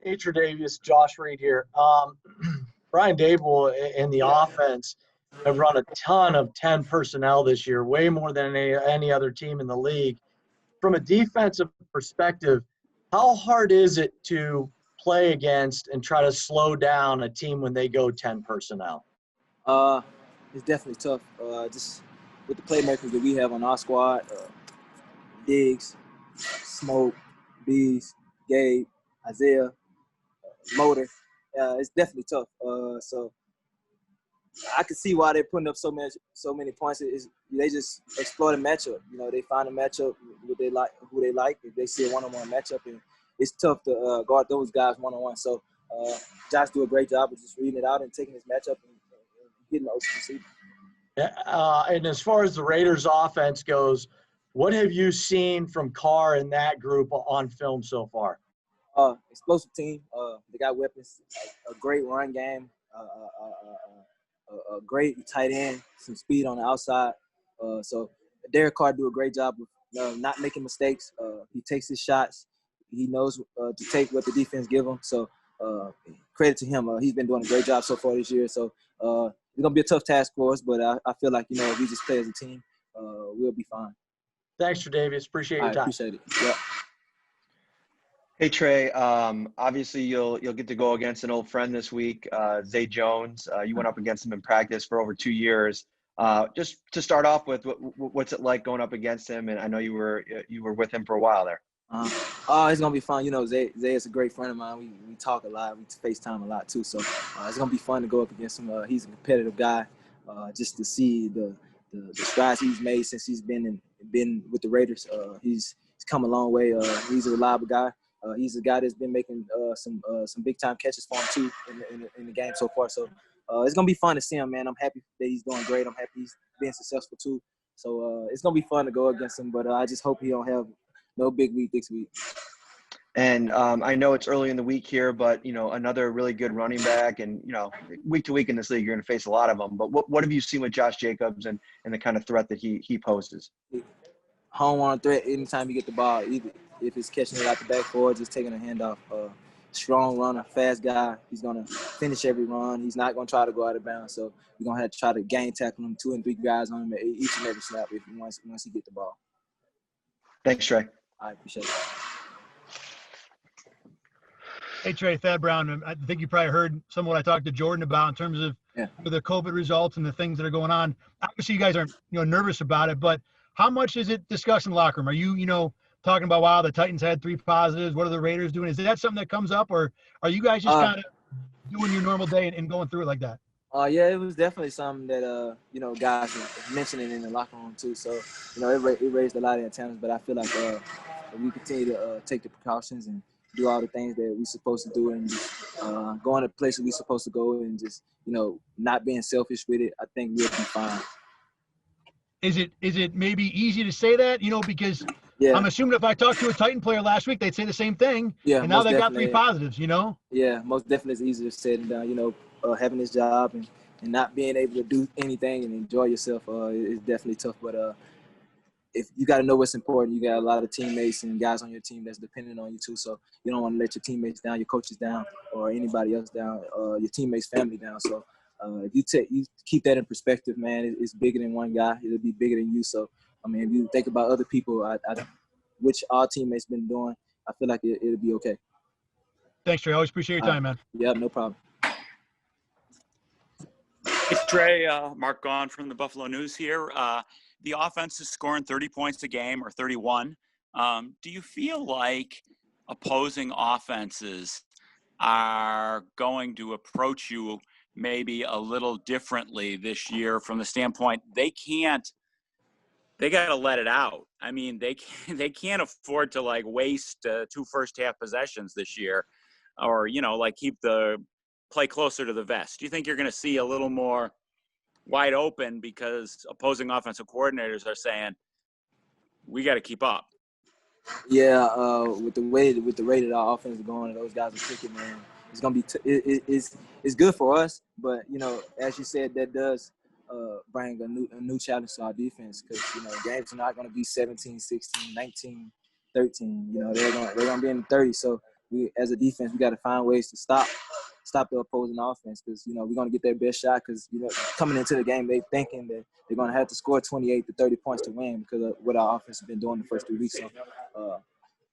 Hey, Tre'Davious, Josh Reed here. Brian Dable and the offense have run a ton of 10 personnel this year, way more than any other team in the league. From a defensive perspective, how hard is it to play against and try to slow down a team when they go 10 personnel? Uh, it's definitely tough. Just with the playmakers that we have on our squad, Diggs, Smoke, Bees, Gabe, Isaiah, Motor. It's definitely tough. So I can see why they're putting up so many points. They just explore the matchup. You know, they find a matchup what they like, who they like. If they see a one-on-one matchup, and it's tough to guard those guys one-on-one. So Josh do a great job of just reading it out and taking his matchup and getting the open receiver. And as far as the Raiders offense goes, what have you seen from Carr and that group on film so far? Explosive team. They got weapons, a great run game, a great tight end, some speed on the outside. So Derek Carr do a great job of not making mistakes. He takes his shots. He knows to take what the defense give him. So credit to him. He's been doing a great job so far this year. So it's going to be a tough task for us, but I feel like, if we just play as a team, we'll be fine. Thanks, Tre'Davious. Appreciate your time. I appreciate it. Yeah. Hey Trey, obviously you'll get to go against an old friend this week, Zay Jones. You went up against him in practice for over 2 years. Just to start off with, what's it like going up against him? And I know you were with him for a while there. It's gonna be fun. Zay is a great friend of mine. We talk a lot. We FaceTime a lot too. So it's gonna be fun to go up against him. He's a competitive guy. Just to see the strides he's made since he's been with the Raiders. He's come a long way. He's a reliable guy. He's a guy that's been making some big time catches for him too in the game so far. So it's gonna be fun to see him, man. I'm happy that he's doing great. I'm happy he's being successful too. So it's gonna be fun to go against him. But I just hope he don't have no big week this week. And I know it's early in the week here, but another really good running back, and week to week in this league, you're going to face a lot of them. But what have you seen with Josh Jacobs and the kind of threat that he poses? Home run threat anytime you get the ball, either if it's catching it out the back or just taking a handoff. Strong runner, fast guy. He's going to finish every run. He's not going to try to go out of bounds. So we're going to have to try to game tackle him, 2 and 3 guys on him each and every snap once he get the ball. Thanks, Trey. I appreciate it. Hey, Trey, Thad Brown. I think you probably heard some of what I talked to Jordan about in terms of the COVID results and the things that are going on. Obviously, you guys aren't nervous about it, but how much is it discussed in the locker room? Are you talking about, wow, the Titans had 3 positives. What are the Raiders doing? Is that something that comes up, or are you guys just kind of doing your normal day and going through it like that? Yeah, it was definitely something that guys were mentioning in the locker room too. So it raised a lot of antennas. But I feel like we continue to take the precautions and do all the things that we're supposed to do, and just going to places we're supposed to go, and just not being selfish with it. I think we'll be fine. Is it maybe easy to say that because I'm assuming if I talked to a Titan player last week, they'd say the same thing. Yeah, and now they got 3 positives. Yeah, most definitely it's easier said than done. Having this job and not being able to do anything and enjoy yourself is definitely tough. But if you got to know what's important, you got a lot of teammates and guys on your team that's dependent on you too. So you don't want to let your teammates down, your coaches down, or anybody else down, your teammates' family down. So if you keep that in perspective, man, it's bigger than one guy. It'll be bigger than you. So if you think about other people, which our teammates been doing, I feel like it'll be okay. Thanks, Trey. Always appreciate your time, man. Yeah, no problem. Hey, Trey, Mark Gaughan from the Buffalo News here. The offense is scoring 30 points a game or 31. Do you feel like opposing offenses are going to approach you maybe a little differently this year from the standpoint they got to let it out? I mean, they can't afford to waste 2 first-half possessions this year, or keep the play closer to the vest. Do you think you're going to see a little more wide open because opposing offensive coordinators are saying we got to keep up? Yeah, with the rate that our offense is going and those guys are kicking, man, it's gonna be it's good for us. But as you said, that does bring a new challenge to our defense, because games are not going to be 17, 16, 19, 13. They're going to be in the 30s. So we as a defense, we got to find ways to stop the opposing offense because, you know, we're going to get their best shot because, you know, coming into the game, they thinking that they're going to have to score 28 to 30 points to win because of what our offense has been doing the first 3 weeks. So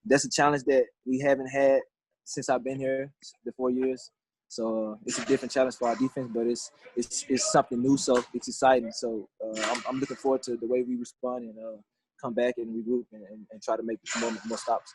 that's a challenge that we haven't had since I've been here, the 4 years. So it's a different challenge for our defense, but it's something new, so it's exciting. So I'm looking forward to the way we respond and come back and regroup and try to make more stops.